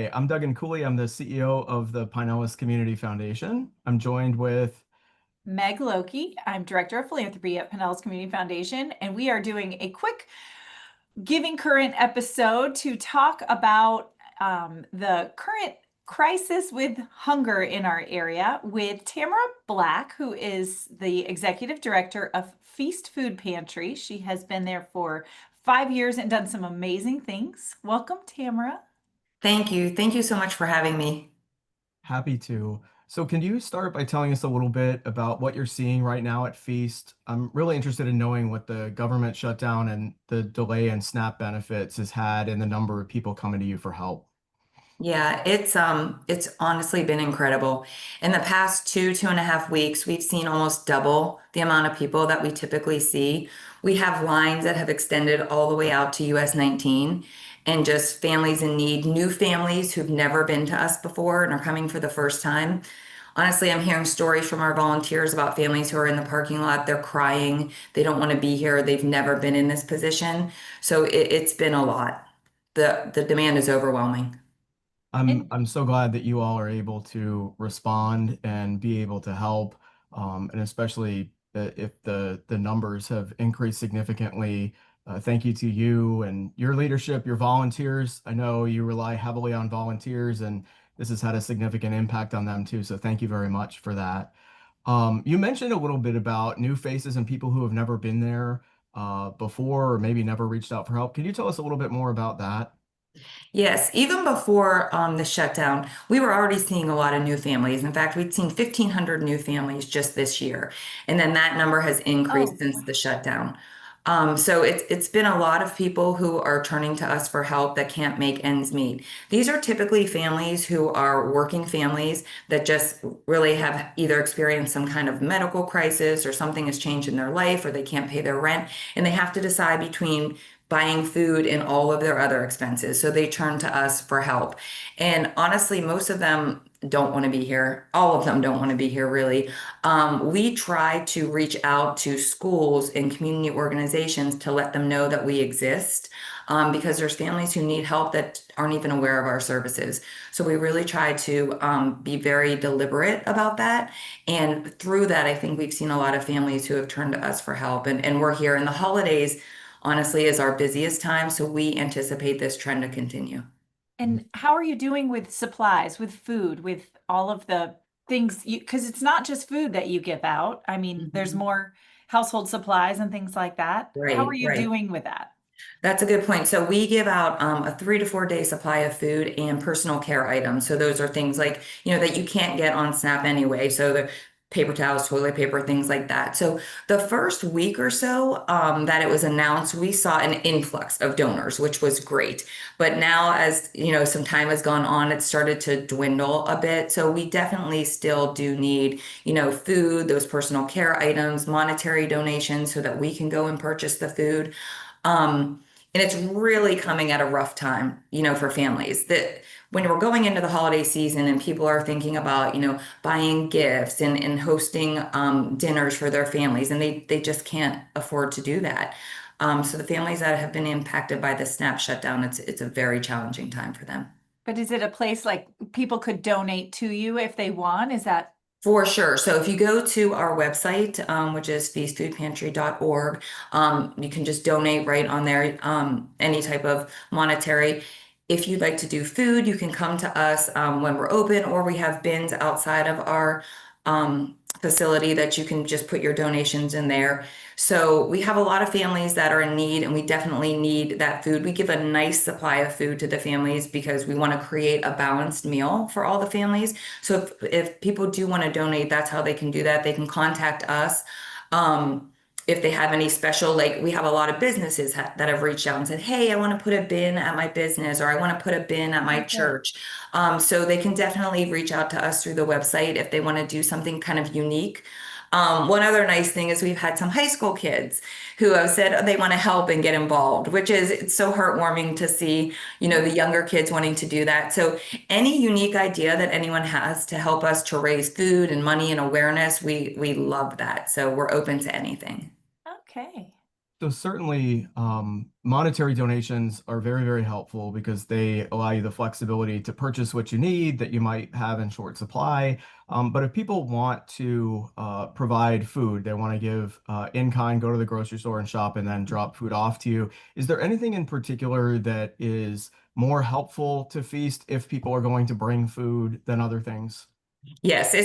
Hi, I'm Duggan Cooley. I'm the CEO of the Pinellas Community Foundation. I'm joined with Meg Loki. I'm Director of Philanthropy at Pinellas Community Foundation, and we are doing a quick Giving Current episode to talk about the current crisis with hunger in our area with Tamara Black, who is the Executive Director of Feast Food Pantry. She has been there for 5 years and done some amazing things. Welcome, Tamara. Thank you. Thank you so much for having me. Happy to. So, can you start by telling us a little bit about what you're seeing right now at Feast? I'm really interested in knowing what the government shutdown and the delay in SNAP benefits has had and the number of people coming to you for help. Yeah, it's honestly been incredible. In the past 2.5 weeks, we've seen almost double the amount of people that we typically see. We have lines that have extended all the way out to US 19 and just families in need, new families who've never been to us before and are coming for the first time. Honestly, I'm hearing stories from our volunteers about families who are in the parking lot. They're crying. They don't want to be here. They've never been in this position. So it's been a lot. The demand is overwhelming. And I'm so glad that you all are able to respond and be able to help, and especially if the numbers have increased significantly. Thank you to you and your leadership, your volunteers. I know you rely heavily on volunteers, and this has had a significant impact on them too. So thank you very much for that. You mentioned a little bit about new faces and people who have never been there before, or maybe never reached out for help. Can you tell us a little bit more about that? Yes, even before the shutdown, we were already seeing a lot of new families. In fact, we'd seen 1,500 new families just this year, and then that number has increased oh, since the shutdown. So it's been a lot of people who are turning to us for help that can't make ends meet. These are typically families who are working families that just really have either experienced some kind of medical crisis or something has changed in their life or they can't pay their rent, and they have to decide between buying food and all of their other expenses. So they turn to us for help. And honestly, most of them don't want to be here. All of them don't want to be here, really. We try to reach out to schools and community organizations to let them know that we exist. Because there's families who need help that aren't even aware of our services. So we really try to be very deliberate about that. And through that, I think we've seen a lot of families who have turned to us for help. And we're here in the holidays honestly is our busiest time. So we anticipate this trend to continue. and how are you doing with supplies, with food, with all of the things you, because it's not just food that you give out. I mean, there's Mhm. more household supplies and things like that. How are Right, you right. doing with that? That's a good point. So we give out a 3 to 4 day supply of food and personal care items. So those are things like, that you can't get on SNAP anyway. So the paper towels, toilet paper, things like that. So the first week or so that it was announced, we saw an influx of donors, which was great. But now, as some time has gone on, it started to dwindle a bit. So we definitely still do need, food, those personal care items, monetary donations so that we can go and purchase the food. And it's really coming at a rough time, for families that when we're going into the holiday season and people are thinking about, buying gifts and hosting dinners for their families, and they just can't afford to do that. So the families that have been impacted by the SNAP shutdown, it's a very challenging time for them. But is it a place like people could donate to you if they want? Is that For sure. So if you go to our website, which is feastfoodpantry.org, you can just donate right on there, any type of monetary. If you'd like to do food, you can come to us when we're open, or we have bins outside of our facility that you can just put your donations in there. So we have a lot of families that are in need, and we definitely need that food. We give a nice supply of food to the families because we want to create a balanced meal for all the families. So if people do want to donate, that's how they can do that. They can contact us. If they have any special, like we have a lot of businesses that have reached out and said, "Hey, I want to put a bin at my business, or I want to put a bin at my oh, good. church." So they can definitely reach out to us through the website if they want to do something kind of unique. One other nice thing is we've had some high school kids who have said they want to help and get involved, which is it's so heartwarming to see, the younger kids wanting to do that. So any unique idea that anyone has to help us to raise food and money and awareness, we love that. So we're open to anything. Okay. So certainly, monetary donations are very, very helpful because they allow you the flexibility to purchase what you need that you might have in short supply. But if people want to provide food, they want to give in kind, go to the grocery store and shop, and then drop food off to you. Is there anything in particular that is more helpful to Feast if people are going to bring food than other things? Yes,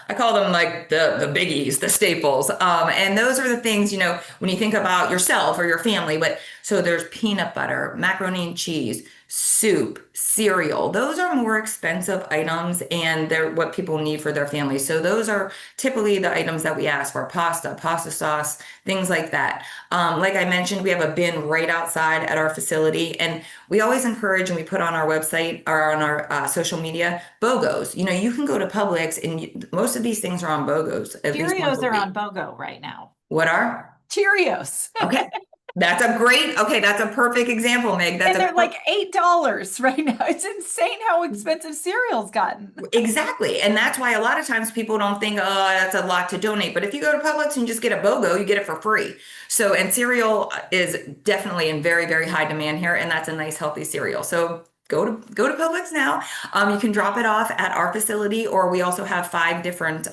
I call them like the biggies, the staples. And those are the things, when you think about yourself or your family, but so there's peanut butter, macaroni and cheese, soup, cereal. Those are more expensive items and they're what people need for their family. So those are typically the items that we ask for: pasta, pasta sauce, things like that. Like I mentioned, we have a bin right outside at our facility, and we always encourage, and we put on our website or on our social media, BOGOs. You can go to Publix and most of these things are on BOGOs at least once Cheerios a are week. on BOGO right now. What are? Cheerios. Okay. Okay, that's a perfect example, Meg. And they're like $8 right now. It's insane how expensive cereal's gotten. Exactly. And that's why a lot of times people don't think, oh, that's a lot to donate. But if you go to Publix and just get a BOGO, you get it for free. So, and cereal is definitely in very, very high demand here. And that's a nice, healthy cereal. So go to Publix now. You can drop it off at our facility, or we also have 5 different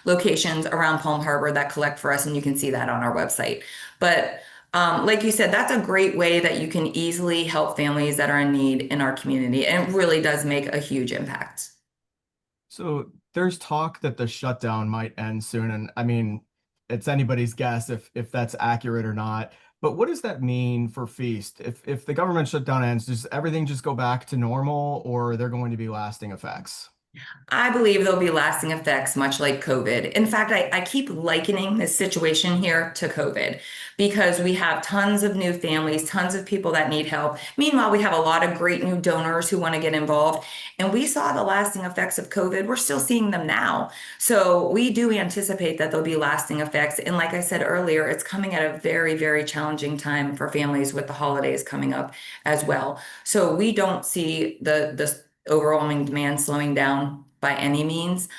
locations around Palm Harbor that collect for us. And you can see that on our website. But like you said, that's a great way that you can easily help families that are in need in our community. And it really does make a huge impact. So there's talk that the shutdown might end soon, and I mean, it's anybody's guess if that's accurate or not. But what does that mean for Feast? If the government shutdown ends, does everything just go back to normal, or are there going to be lasting effects? I believe there'll be lasting effects, much like COVID. In fact, I keep likening this situation here to COVID because we have tons of new families, tons of people that need help. Meanwhile, we have a lot of great new donors who want to get involved. And we saw the lasting effects of COVID. We're still seeing them now. So we do anticipate that there'll be lasting effects. And like I said earlier, it's coming at a very, very challenging time for families with the holidays coming up as well. So we don't see the overwhelming demand slowing down by any means.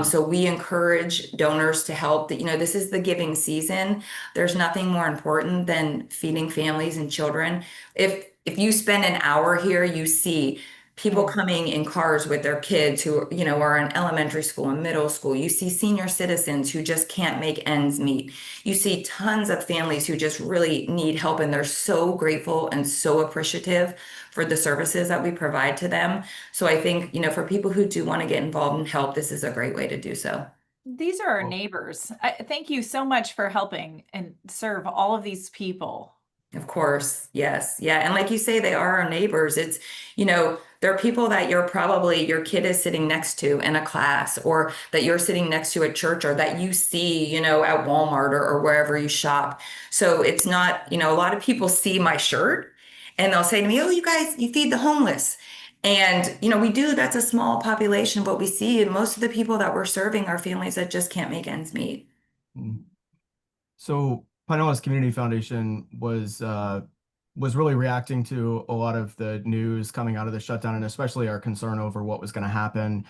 So we encourage donors to help. This is the giving season. There's nothing more important than feeding families and children. If you spend an hour here, you see people coming in cars with their kids who, are in elementary school and middle school. You see senior citizens who just can't make ends meet. You see tons of families who just really need help, and they're so grateful and so appreciative for the services that we provide to them. So I think, for people who do want to get involved and help, this is a great way to do so. These are our Well, neighbors. Thank you so much for helping and serve all of these people. Of course. Yes. Yeah. And like you say, they are our neighbors. There are people that your kid is sitting next to in a class, or that you're sitting next to at church, or that you see, at Walmart or wherever you shop. So it's not, a lot of people see my shirt and they'll say to me, oh, you guys, you feed the homeless. And, we do, that's a small population, but we see, and most of the people that we're serving are families that just can't make ends meet. mm. So Pinellas Community Foundation was really reacting to a lot of the news coming out of the shutdown, and especially our concern over what was going to happen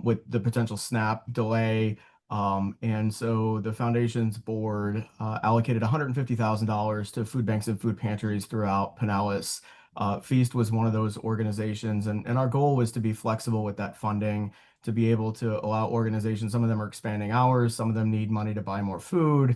with the potential SNAP delay. And so the foundation's board allocated $150,000 to food banks and food pantries throughout Pinellas. Feast was one of those organizations, and our goal was to be flexible with that funding, to be able to allow organizations. Some of them are expanding hours, some of them need money to buy more food,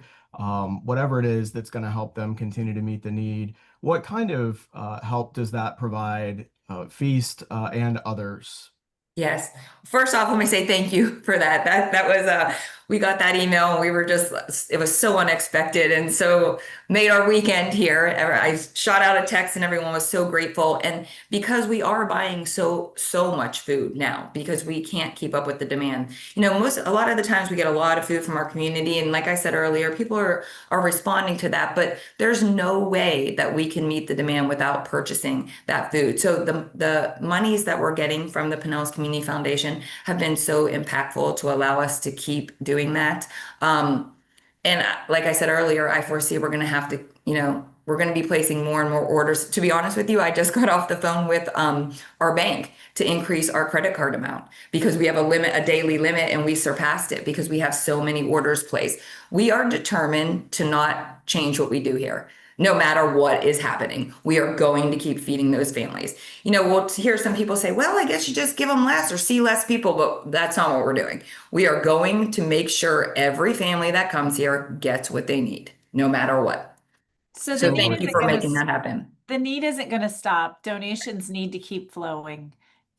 whatever it is that's going to help them continue to meet the need. What kind of help does that provide Feast and others? Yes. First off, let me say thank you for that. That was we got that email and we were it was so unexpected and so made our weekend here. I shot out a text and everyone was so grateful. And because we are buying so much food now, because we can't keep up with the demand. A lot of the times we get a lot of food from our community. And like I said earlier, people are responding to that, but there's no way that we can meet the demand without purchasing that food. So the monies that we're getting from the Pinellas Community Foundation have been so impactful to allow us to keep doing that. And like I said earlier, I foresee we're going to have to, we're going to be placing more and more orders. To be honest with you, I just got off the phone with our bank to increase our credit card amount because we have a limit, a daily limit, and we surpassed it because we have so many orders placed. We are determined to not change what we do here. No matter what is happening, we are going to keep feeding those families. You know, we'll hear some people say, well, I guess you just give them less or see less people, but that's not what we're doing. We are going to make sure every family that comes here gets what they need, no matter what. So So the need thank you isn't for gonna making that happen. the need isn't going to stop. Donations need to keep flowing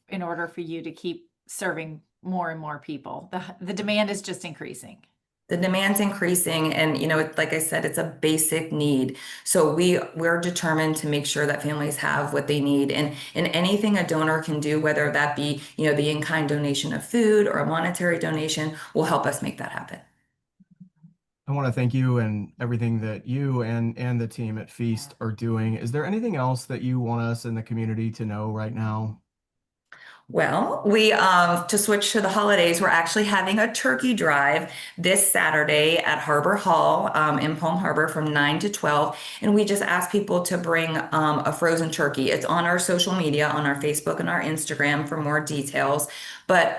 in order for you to keep serving more and more people. The demand is just increasing. The demand's increasing, and you know, like I said, it's a basic need. So we're determined to make sure that families have what they need, and anything a donor can do, whether that be, you know, the in-kind donation of food or a monetary donation, will help us make that happen. I want to thank you and everything that you and the team at Feast are doing. Is there anything else that you want us in the community to know right now? Well, we to switch to the holidays, we're actually having a turkey drive this Saturday at Harbor Hall in Palm Harbor from 9 to 12. And we just ask people to bring a frozen turkey. It's on our social media, on our Facebook and our Instagram for more details. But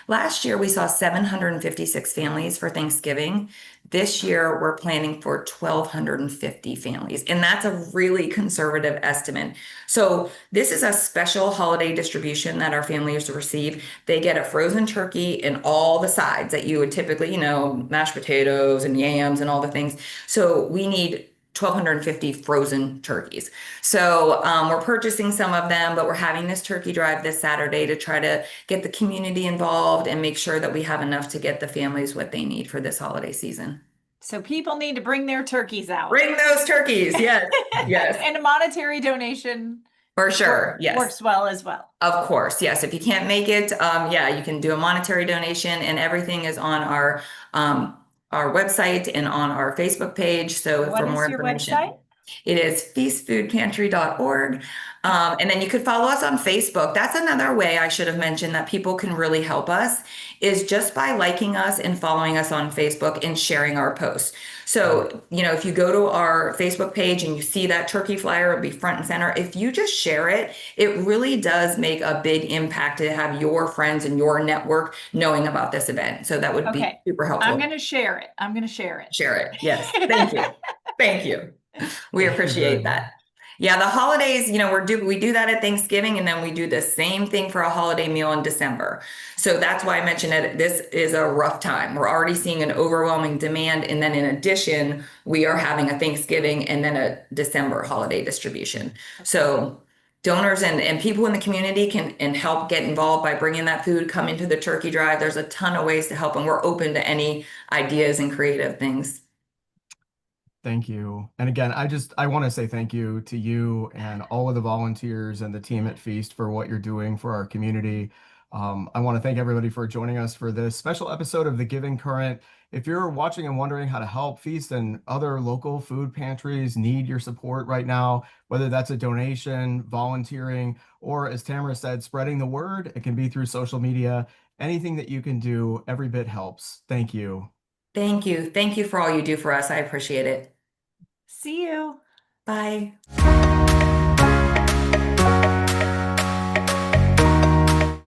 last year we saw 756 families for Thanksgiving. This year, we're planning for 1,250 families, and that's a really conservative estimate. So this is a special holiday distribution that our families receive. They get a frozen turkey and all the sides that you would typically, you know, mashed potatoes and yams and all the things. So we need 1,250 frozen turkeys. So we're purchasing some of them, but we're having this turkey drive this Saturday to try to get the community involved and make sure that we have enough to get the families what they need for this holiday season. So people need to bring their turkeys out. Bring those turkeys. Yes. Yes. And a monetary donation For sure. Yes. works well as well. Of course. Yes. If you can't make it, yeah, you can do a monetary donation, and everything is on our website and on our Facebook page. So What for is more your information, website? it is feastfoodpantry.org. And then you could follow us on Facebook. That's another way I should have mentioned that people can really help us is just by liking us and following us on Facebook and sharing our posts. So, you know, if you go to our Facebook page and you see that turkey flyer, it'll be front and center. If you just share it, it really does make a big impact to have your friends and your network knowing about this event. So that would be Okay. super helpful. I'm going to share it. I'm going to share it. Share it. Yes. Thank you. Thank you. We appreciate that. Yeah, the holidays, you know, we do that at Thanksgiving, and then we do the same thing for a holiday meal in December. So that's why I mentioned it. This is a rough time. We're already seeing an overwhelming demand. And then in addition, we are having a Thanksgiving and then a December holiday distribution. So donors and people in the community can help get involved by bringing that food, come into the turkey drive. There's a ton of ways to help, and we're open to any ideas and creative things. Thank you. And again, I want to say thank you to you and all of the volunteers and the team at Feast for what you're doing for our community. I want to thank everybody for joining us for this special episode of The Giving Current. If you're watching and wondering how to help, Feast and other local food pantries need your support right now, whether that's a donation, volunteering, or as Tamara said, spreading the word. It can be through social media. Anything that you can do, every bit helps. Thank you. Thank you. Thank you for all you do for us. I appreciate it. See you. Bye.